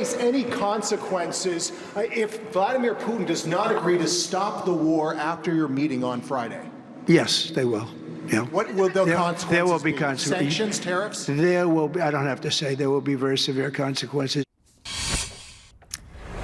face any consequences if Vladimir Putin does not agree to stop the war after your meeting on Friday? Yes, they will. Yeah. What will the consequences There will be be? consequences. Sanctions, tariffs? There will be, I don't have to say, there will be very severe consequences.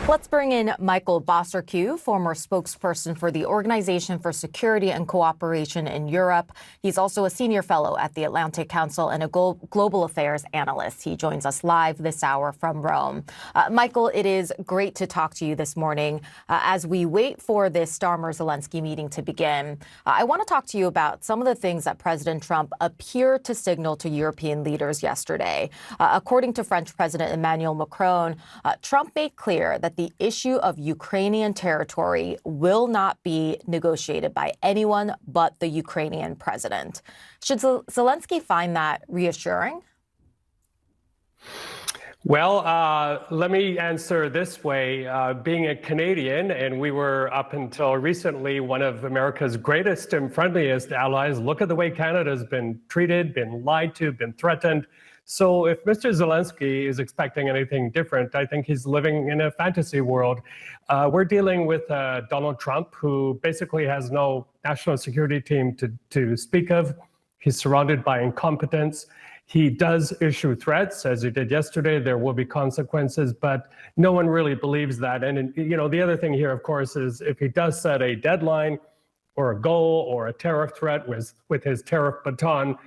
Let's bring in Michael Bociurkiw, former spokesperson for the Organization for Security and Cooperation in Europe. He's also a senior fellow at the Atlantic Council and a global affairs analyst. He joins us live this hour from Rome. Michael, it is great to talk to you this morning. As we wait for this Starmer-Zelensky meeting to begin, I want to talk to you about some of the things that President Trump appeared to signal to European leaders yesterday. According to French President Emmanuel Macron, Trump made clear that the issue of Ukrainian territory will not be negotiated by anyone but the Ukrainian president. Should Zelensky find that reassuring? Well, let me answer this way. Being a Canadian, and we were up until recently one of America's greatest and friendliest allies, look at the way Canada's been treated, been lied to, been threatened. So if Mr. Zelensky is expecting anything different, I think he's living in a fantasy world. We're dealing with Donald Trump, who basically has no national security team to speak of. He's surrounded by incompetence. He does issue threats, as he did yesterday. There will be consequences, but no one really believes that. And, you know, the other thing here, of course, is if he does set a deadline or a goal or a tariff threat with his tariff baton,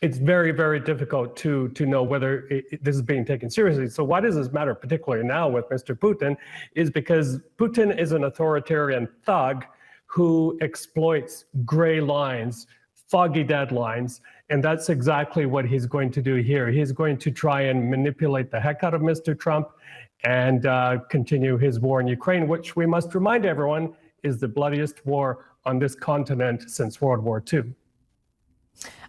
it's very, very difficult to know whether this is being taken seriously. So why does this matter, particularly now with Mr. Putin, is because Putin is an authoritarian thug who exploits gray lines, foggy deadlines, and that's exactly what he's going to do here. He's going to try and manipulate the heck out of Mr. Trump and continue his war in Ukraine, which we must remind everyone is the bloodiest war on this continent since World War II.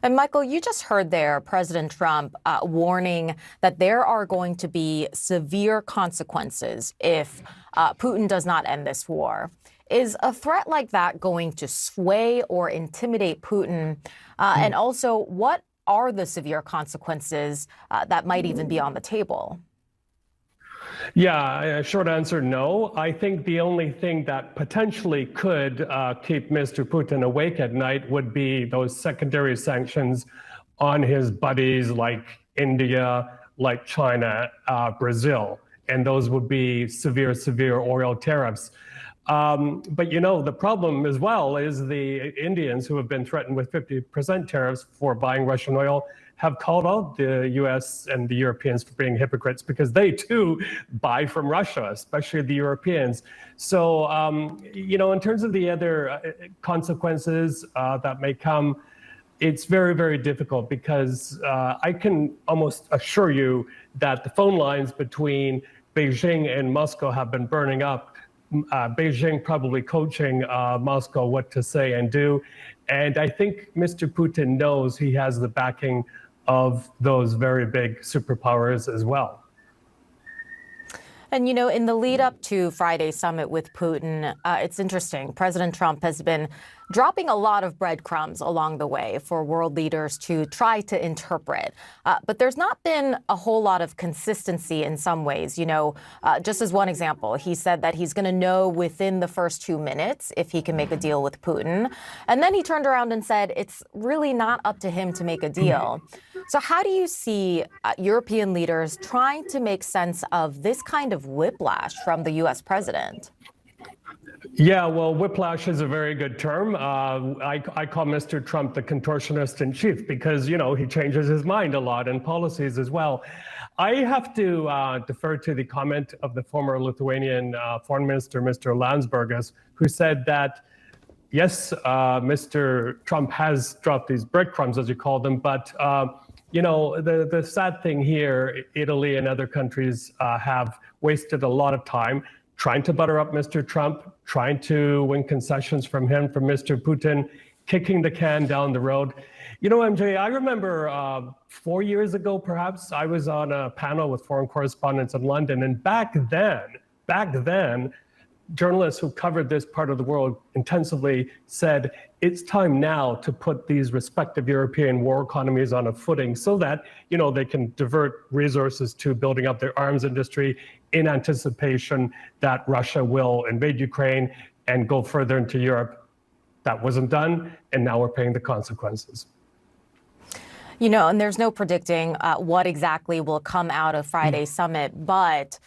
And Michael, you just heard there President Trump warning that there are going to be severe consequences if Putin does not end this war. Is a threat like that going to sway or intimidate Putin? And also, what are the severe consequences that might even be on the table? Yeah, short answer, no. I think the only thing that potentially could keep Mr. Putin awake at night would be those secondary sanctions on his buddies like India, like China, Brazil. And those would be severe oil tariffs. But, you know, the problem as well is the Indians who have been threatened with 50% tariffs for buying Russian oil have called out the U.S. and the Europeans for being hypocrites because they, too, buy from Russia, especially the Europeans. So, you know, in terms of the other consequences that may come, it's very, very difficult because I can almost assure you that the phone lines between Beijing and Moscow have been burning up. Beijing probably coaching Moscow what to say and do. And I think Mr. Putin knows he has the backing of those very big superpowers as well. And, you know, in the lead up to Friday's summit with Putin, it's interesting. President Trump has been dropping a lot of breadcrumbs along the way for world leaders to try to interpret. But there's not been a whole lot of consistency in some ways. You know, just as one example, he said that he's going to know within the first 2 minutes if he can make a deal with Putin. And then he turned around and said it's really not up to him to make a deal. So how do you see European leaders trying to make sense of this kind of whiplash from the U.S. president? Yeah, well, whiplash is a very good term. I call Mr. Trump the contortionist in chief because, you know, he changes his mind a lot in policies as well. I have to defer to the comment of the former Lithuanian foreign minister, Mr. Landsbergis, who said that, yes, Mr. Trump has dropped these breadcrumbs, as you call them, but, you know, the sad thing here, Italy and other countries have wasted a lot of time trying to butter up Mr. Trump, trying to win concessions from him, from Mr. Putin, kicking the can down the road. You know, MJ, I remember 4 years ago, perhaps, I was on a panel with foreign correspondents in London. And back then, journalists who covered this part of the world intensively said it's time now to put these respective European war economies on a footing so that, they can divert resources to building up their arms industry in anticipation that Russia will invade Ukraine and go further into Europe. That wasn't done, and now we're paying the consequences. And there's no predicting what exactly will come out of Friday's summit, but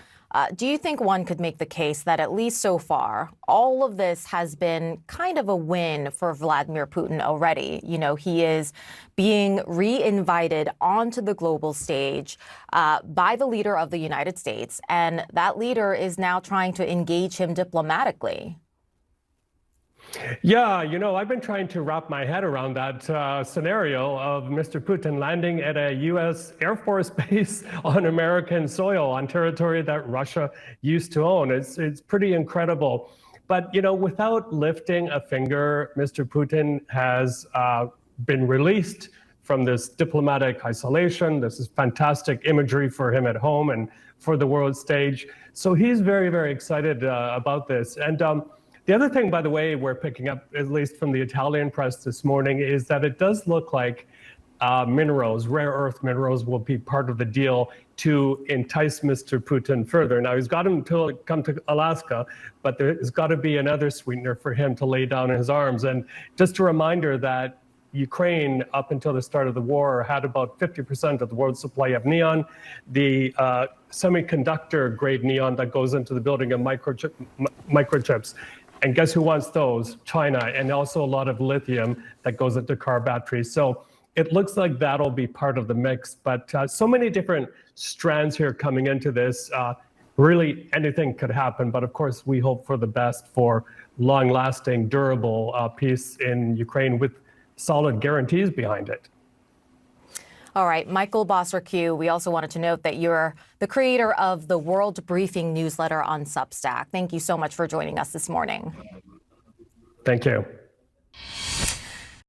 do you think one could make the case that at least so far, all of this has been kind of a win for Vladimir Putin already? He is being re-invited onto the global stage by the leader of the United States, and that leader is now trying to engage him diplomatically. Yeah, I've been trying to wrap my head around that scenario of Mr. Putin landing at a U.S. Air Force base on American soil, on territory that Russia used to own. It's pretty incredible. But, without lifting a finger, Mr. Putin has been released from this diplomatic isolation. This is fantastic imagery for him at home and for the world stage. So he's very, very excited about this. And the other thing, by the way, we're picking up, at least from the Italian press this morning, is that it does look like minerals, rare earth minerals, will be part of the deal to entice Mr. Putin further. Now, he's got him to come to Alaska, but there's got to be another sweetener for him to lay down in his arms. And just a reminder that Ukraine, up until the start of the war, had about 50% of the world's supply of neon, the semiconductor grade neon that goes into the building of microchips. And guess who wants those? China, and also a lot of lithium that goes into car batteries. So it looks like that'll be part of the mix. But so many different strands here coming into this. Really, anything could happen. But of course, we hope for the best for long-lasting, durable peace in Ukraine with solid guarantees behind it. All right, Michael Bociurkiw, we also wanted to note that you're the creator of the World Briefing newsletter on Substack. Thank you so much for joining us this morning. Thank you.